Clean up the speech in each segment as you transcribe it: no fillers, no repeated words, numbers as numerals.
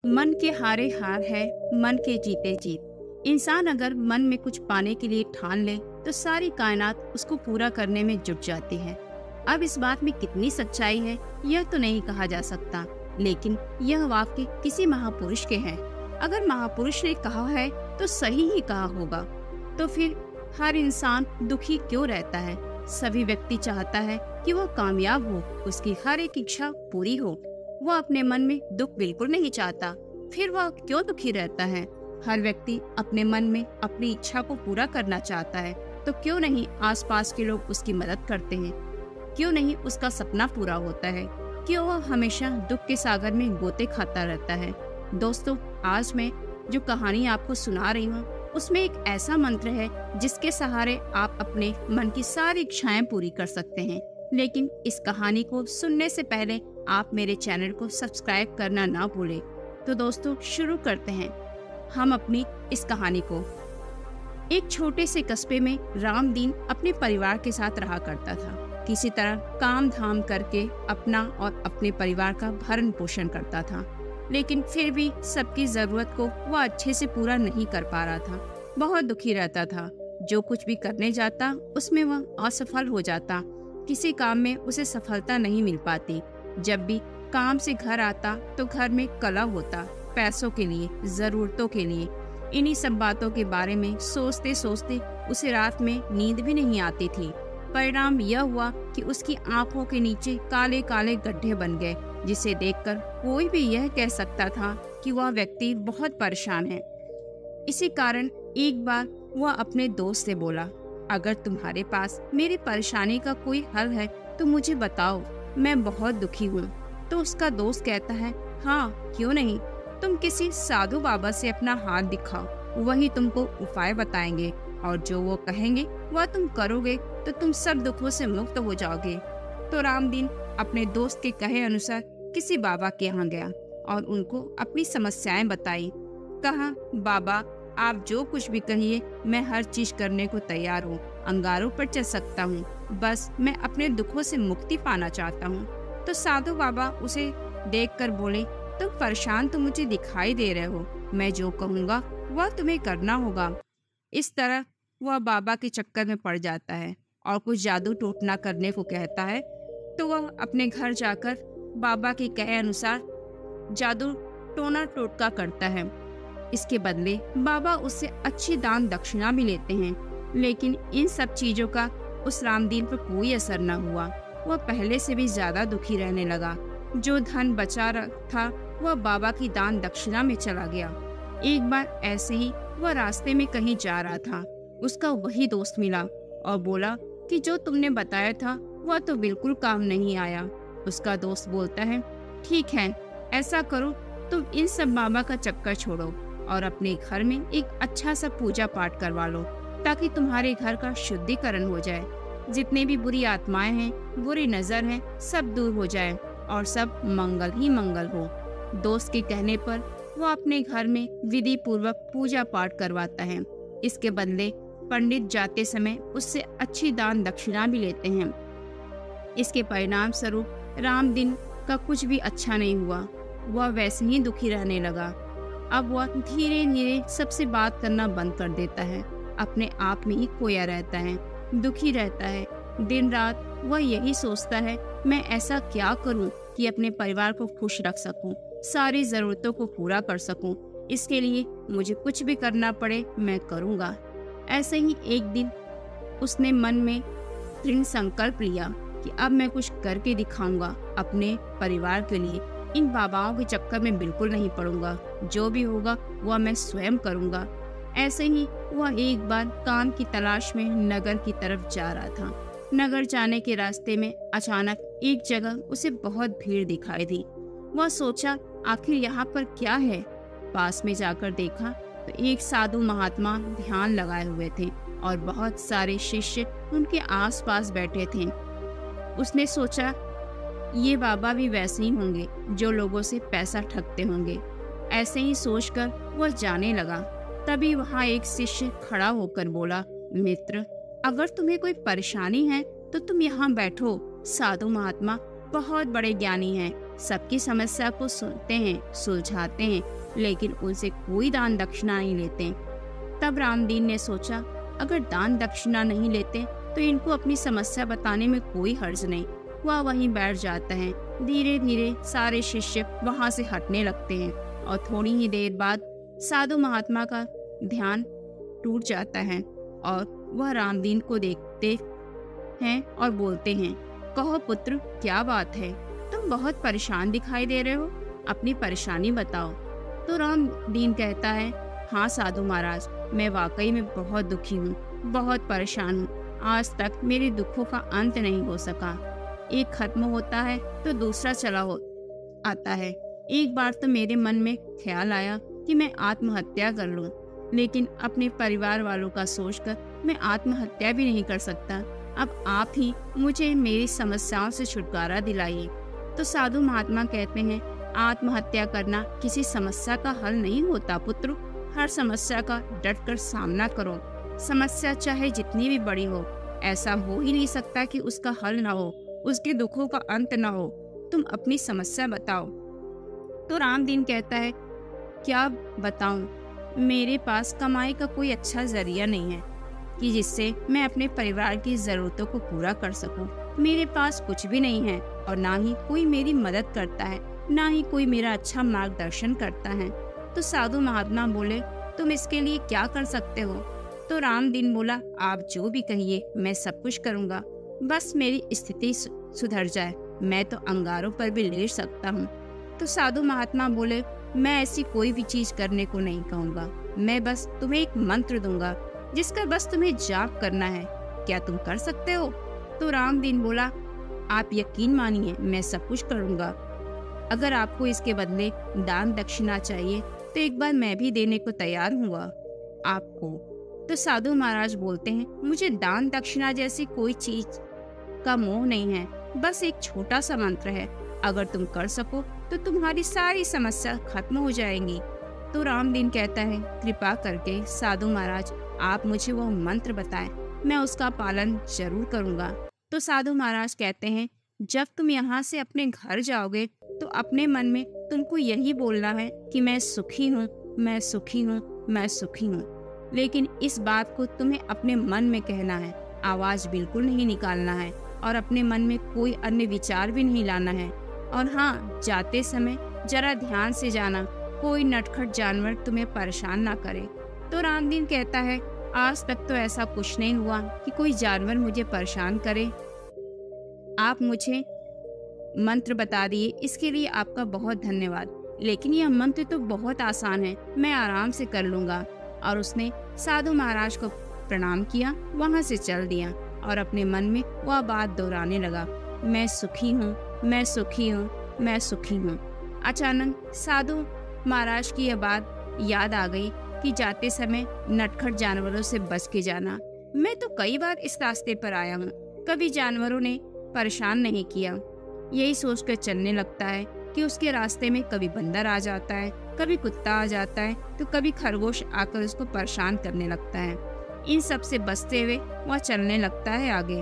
मन के हारे हार है, मन के जीते जीत। इंसान अगर मन में कुछ पाने के लिए ठान ले तो सारी कायनात उसको पूरा करने में जुट जाती है। अब इस बात में कितनी सच्चाई है यह तो नहीं कहा जा सकता, लेकिन यह वाक्य किसी महापुरुष के हैं। अगर महापुरुष ने कहा है तो सही ही कहा होगा। तो फिर हर इंसान दुखी क्यों रहता है? सभी व्यक्ति चाहता है कि वो कामयाब हो, उसकी हर एक इच्छा पूरी हो। वह अपने मन में दुख बिल्कुल नहीं चाहता, फिर वह क्यों दुखी रहता है? हर व्यक्ति अपने मन में अपनी इच्छा को पूरा करना चाहता है, तो क्यों नहीं आसपास के लोग उसकी मदद करते हैं? क्यों नहीं उसका सपना पूरा होता है? क्यों वह हमेशा दुख के सागर में गोते खाता रहता है? दोस्तों, आज मैं जो कहानी आपको सुना रही हूँ उसमें एक ऐसा मंत्र है जिसके सहारे आप अपने मन की सारी इच्छाएं पूरी कर सकते हैं। लेकिन इस कहानी को सुनने से पहले आप मेरे चैनल को सब्सक्राइब करना ना भूलें। तो दोस्तों, शुरू करते हैं हम अपनी इस कहानी को। एक छोटे से कस्बे में रामदीन अपने परिवार के साथ रहा करता था। किसी तरह काम धाम करके अपना और अपने परिवार का भरण पोषण करता था, लेकिन फिर भी सबकी जरूरत को वह अच्छे से पूरा नहीं कर पा रहा था। बहुत दुखी रहता था। जो कुछ भी करने जाता उसमें वह असफल हो जाता। किसी काम में उसे सफलता नहीं मिल पाती। जब भी काम से घर आता तो घर में कलह होता, पैसों के लिए, जरूरतों के लिए। इन्हीं सब बातों के बारे में सोचते सोचते उसे रात में नींद भी नहीं आती थी। परिणाम यह हुआ कि उसकी आंखों के नीचे काले काले गड्ढे बन गए, जिसे देखकर कोई भी यह कह सकता था कि वह व्यक्ति बहुत परेशान है। इसी कारण एक बार वह अपने दोस्त से बोला, अगर तुम्हारे पास मेरी परेशानी का कोई हल है तो मुझे बताओ, मैं बहुत दुखी हूँ। तो उसका दोस्त कहता है, हाँ क्यों नहीं, तुम किसी साधु बाबा से अपना हाथ दिखाओ, वही तुमको उपाय बताएंगे और जो वो कहेंगे वह तुम करोगे तो तुम सब दुखों से मुक्त हो जाओगे। तो रामदीन अपने दोस्त के कहे अनुसार किसी बाबा के यहाँ गया और उनको अपनी समस्याएं बताई। कहा, बाबा आप जो कुछ भी कहिए, मैं हर चीज करने को तैयार हूँ। अंगारों पर चल सकता हूँ, बस मैं अपने दुखों से मुक्ति पाना चाहता हूँ। तो साधु बाबा उसे देखकर बोले, तुम परेशान तो मुझे दिखाई दे रहे हो, मैं जो कहूँगा वह तुम्हें करना होगा। इस तरह वह बाबा के चक्कर में पड़ जाता है और कुछ जादू टोटना करने को कहता है। तो वह अपने घर जाकर बाबा के कहे अनुसार जादू टोना टोटका करता है। इसके बदले बाबा उससे अच्छी दान दक्षिणा भी लेते हैं, लेकिन इन सब चीजों का उस रामदीन पर कोई असर न हुआ। वह पहले से भी ज्यादा दुखी रहने लगा। जो धन बचा था वह बाबा की दान दक्षिणा में चला गया। एक बार ऐसे ही वह रास्ते में कहीं जा रहा था, उसका वही दोस्त मिला और बोला कि जो तुमने बताया था वह तो बिल्कुल काम नहीं आया। उसका दोस्त बोलता है, ठीक है, ऐसा करो, तुम इन सब बाबा का चक्कर छोड़ो और अपने घर में एक अच्छा सा पूजा पाठ करवा लो, ताकि तुम्हारे घर का शुद्धिकरण हो जाए। जितने भी बुरी आत्माएं हैं, बुरी नजर है, सब दूर हो जाए और सब मंगल ही मंगल हो। दोस्त के कहने पर वह अपने घर में विधि पूर्वक पूजा पाठ करवाता है। इसके बदले पंडित जाते समय उससे अच्छी दान दक्षिणा भी लेते हैं। इसके परिणाम स्वरूप रामदीन का कुछ भी अच्छा नहीं हुआ। वह वैसे ही दुखी रहने लगा। अब वह धीरे धीरे सबसे बात करना बंद कर देता है, अपने आप में ही खोया रहता है, दुखी रहता है। दिन रात वह यही सोचता है, मैं ऐसा क्या करूं कि अपने परिवार को खुश रख सकूं, सारी जरूरतों को पूरा कर सकूं। इसके लिए मुझे कुछ भी करना पड़े मैं करूंगा। ऐसे ही एक दिन उसने मन में दृढ़ संकल्प लिया कि अब मैं कुछ करके दिखाऊंगा अपने परिवार के लिए। इन बाबाओं के चक्कर में बिल्कुल नहीं पड़ूंगा, जो भी होगा वह मैं स्वयं करूंगा। ऐसे ही वह एक बार काम की तलाश में नगर की तरफ जा रहा था। नगर जाने के रास्ते में अचानक एक जगह उसे बहुत भीड़ दिखाई दी। वह सोचा, आखिर यहाँ पर क्या है। पास में जाकर देखा तो एक साधु महात्मा ध्यान लगाए हुए थे और बहुत सारे शिष्य उनके आसपास बैठे थे। उसने सोचा, ये बाबा भी वैसे ही होंगे जो लोगों से पैसा ठगते होंगे। ऐसे ही सोचकर वह जाने लगा। तभी वहाँ एक शिष्य खड़ा होकर बोला, मित्र, अगर तुम्हें कोई परेशानी है तो तुम यहाँ बैठो। साधु महात्मा बहुत बड़े ज्ञानी हैं, सबकी समस्या को सुनते हैं, सुलझाते हैं, लेकिन उनसे कोई दान दक्षिणा नहीं लेते। तब रामदीन ने सोचा, अगर दान दक्षिणा नहीं लेते तो इनको अपनी समस्या बताने में कोई हर्ज नहीं। वह वहीं बैठ जाता है। धीरे धीरे सारे शिष्य वहां से हटने लगते हैं और थोड़ी ही देर बाद साधु महात्मा का ध्यान टूट जाता है और वह रामदीन को देखते हैं और बोलते हैं, कहो पुत्र, क्या बात है? तुम बहुत परेशान दिखाई दे रहे हो, अपनी परेशानी बताओ। तो रामदीन कहता है, हाँ साधु महाराज, मैं वाकई में बहुत दुखी हूँ, बहुत परेशान हूँ। आज तक मेरे दुखों का अंत नहीं हो सका। एक खत्म होता है तो दूसरा आता है। एक बार तो मेरे मन में ख्याल आया कि मैं आत्महत्या कर लूं, लेकिन अपने परिवार वालों का सोचकर मैं आत्महत्या भी नहीं कर सकता। अब आप ही मुझे मेरी समस्याओं से छुटकारा दिलाइए। तो साधु महात्मा कहते हैं, आत्महत्या करना किसी समस्या का हल नहीं होता पुत्र। हर समस्या का डट कर सामना करो। समस्या चाहे जितनी भी बड़ी हो, ऐसा हो ही नहीं सकता कि उसका हल ना हो, उसके दुखों का अंत ना हो। तुम अपनी समस्या बताओ। तो रामदीन कहता है, क्या बताऊं? मेरे पास कमाई का कोई अच्छा जरिया नहीं है कि जिससे मैं अपने परिवार की जरूरतों को पूरा कर सकूं। मेरे पास कुछ भी नहीं है और ना ही कोई मेरी मदद करता है, ना ही कोई मेरा अच्छा मार्गदर्शन करता है। तो साधु महात्मा बोले, तुम इसके लिए क्या कर सकते हो? तो रामदीन बोला, आप जो भी कहिए मैं सब कुछ करूँगा, बस मेरी स्थिति सुधर जाए। मैं तो अंगारों पर भी लेट सकता हूँ। तो साधु महात्मा बोले, मैं ऐसी कोई भी चीज करने को नहीं कहूँगा, मैं बस तुम्हें एक मंत्र दूंगा जिसका बस तुम्हें जाप करना है। क्या तुम कर सकते हो? तो रामदीन बोला, आप यकीन मानिए मैं सब कुछ करूँगा। अगर आपको इसके बदले दान दक्षिणा चाहिए तो एक बार मैं भी देने को तैयार हूँ आपको। तो साधु महाराज बोलते हैं, मुझे दान दक्षिणा जैसी कोई चीज का मोह नहीं है, बस एक छोटा सा मंत्र है। अगर तुम कर सको तो तुम्हारी सारी समस्या खत्म हो जाएंगी। तो रामदीन कहता है, कृपा करके साधु महाराज आप मुझे वो मंत्र बताएं, मैं उसका पालन जरूर करूँगा। तो साधु महाराज कहते हैं, जब तुम यहाँ से अपने घर जाओगे तो अपने मन में तुमको यही बोलना है कि मैं सुखी हूँ, मैं सुखी हूँ, मैं सुखी हूँ। लेकिन इस बात को तुम्हें अपने मन में कहना है, आवाज बिल्कुल नहीं निकालना है और अपने मन में कोई अन्य विचार भी नहीं लाना है। और हाँ, जाते समय जरा ध्यान से जाना, कोई नटखट जानवर तुम्हें परेशान ना करे। तो रामदीन कहता है, आज तक तो ऐसा कुछ नहीं हुआ कि कोई जानवर मुझे परेशान करे। आप मुझे मंत्र बता दिए, इसके लिए आपका बहुत धन्यवाद। लेकिन यह मंत्र तो बहुत आसान है, मैं आराम से कर लूँगा। और उसने साधु महाराज को प्रणाम किया, वहाँ से चल दिया और अपने मन में वह बात दोहराने लगा, मैं सुखी हूँ, मैं सुखी हूँ, मैं सुखी हूँ। अचानक साधु महाराज की यह बात याद आ गई कि जाते समय नटखट जानवरों से बच के जाना। मैं तो कई बार इस रास्ते पर आया हूँ, कभी जानवरों ने परेशान नहीं किया। यही सोचकर चलने लगता है कि उसके रास्ते में कभी बंदर आ जाता है, कभी कुत्ता आ जाता है, तो कभी खरगोश आकर उसको परेशान करने लगता है। इन सब से बचते हुए वह चलने लगता है आगे।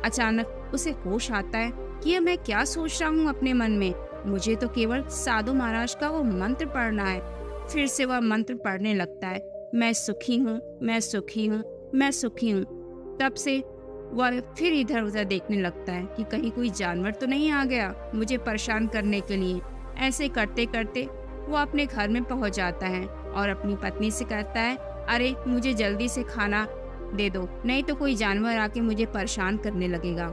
अचानक उसे होश आता है कि यह मैं क्या सोच रहा हूँ अपने मन में, मुझे तो केवल साधु महाराज का वो मंत्र पढ़ना है। फिर से वह मंत्र पढ़ने लगता है, मैं सुखी हूँ, मैं सुखी हूँ, मैं सुखी हूँ। तब से वह फिर इधर उधर देखने लगता है कि कहीं कोई जानवर तो नहीं आ गया मुझे परेशान करने के लिए। ऐसे करते करते वो अपने घर में पहुंच जाता है और अपनी पत्नी से कहता है, अरे मुझे जल्दी से खाना दे दो, नहीं तो कोई जानवर आके मुझे परेशान करने लगेगा।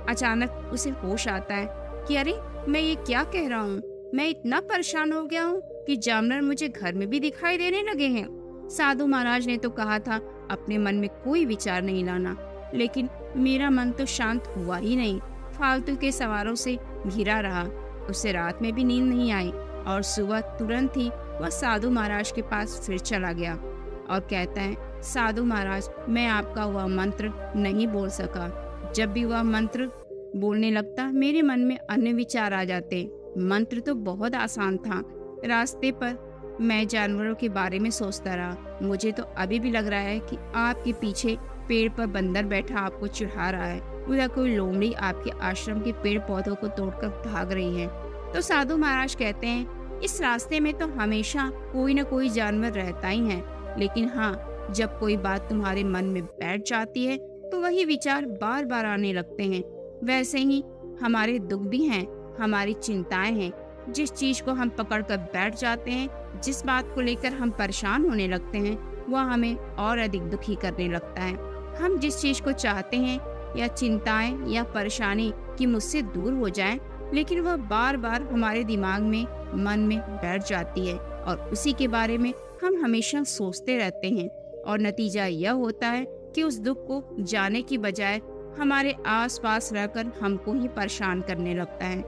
अचानक उसे होश आता है कि अरे मैं ये क्या कह रहा हूँ, मैं इतना परेशान हो गया हूँ कि जानवर मुझे घर में भी दिखाई देने लगे हैं। साधु महाराज ने तो कहा था अपने मन में कोई विचार नहीं लाना, लेकिन मेरा मन तो शांत हुआ ही नहीं, फालतू के सवालों से घिरा रहा। उसे रात में भी नींद नहीं आई और सुबह तुरंत ही वह साधु महाराज के पास फिर चला गया और कहता है, साधु महाराज मैं आपका वह मंत्र नहीं बोल सका। जब भी वह मंत्र बोलने लगता मेरे मन में अन्य विचार आ जाते। मंत्र तो बहुत आसान था। रास्ते पर मैं जानवरों के बारे में सोचता रहा। मुझे तो अभी भी लग रहा है कि आपके पीछे पेड़ पर बंदर बैठा आपको चिढ़ा रहा है, उधर कोई लोमड़ी आपके आश्रम के पेड़ पौधों को तोड़कर भाग रही है। तो साधु महाराज कहते हैं, इस रास्ते में तो हमेशा कोई न कोई जानवर रहता ही है, लेकिन हाँ, जब कोई बात तुम्हारे मन में बैठ जाती है तो वही विचार बार बार आने लगते हैं। वैसे ही हमारे दुख भी हैं, हमारी चिंताएं हैं। जिस चीज को हम पकड़ कर बैठ जाते हैं, जिस बात को लेकर हम परेशान होने लगते हैं, वह हमें और अधिक दुखी करने लगता है। हम जिस चीज को चाहते हैं या चिंताएं या परेशानी कि मुझसे दूर हो जाए, लेकिन वह बार बार हमारे दिमाग में, मन में बैठ जाती है और उसी के बारे में हम हमेशा सोचते रहते हैं। और नतीजा यह होता है कि उस दुख को जाने की बजाय हमारे आसपास रहकर हमको ही परेशान करने लगता है।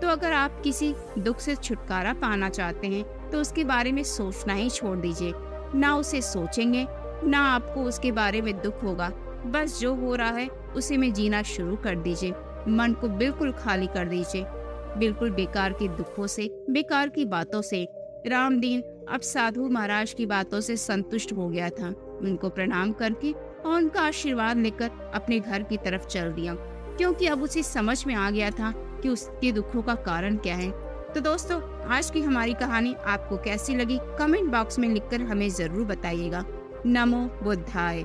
तो अगर आप किसी दुख से छुटकारा पाना चाहते हैं तो उसके बारे में सोचना ही छोड़ दीजिए। ना उसे सोचेंगे, ना आपको उसके बारे में दुख होगा। बस जो हो रहा है उसी में जीना शुरू कर दीजिए। मन को बिल्कुल खाली कर दीजिए, बिल्कुल बेकार के दुखों से, बेकार की बातों से। रामदीन अब साधु महाराज की बातों से संतुष्ट हो गया था। उनको प्रणाम करके और उनका आशीर्वाद लेकर अपने घर की तरफ चल दिया, क्योंकि अब उसे समझ में आ गया था कि उसके दुखों का कारण क्या है। तो दोस्तों, आज की हमारी कहानी आपको कैसी लगी, कमेंट बॉक्स में लिखकर हमें जरूर बताइएगा। नमो बुद्धाय।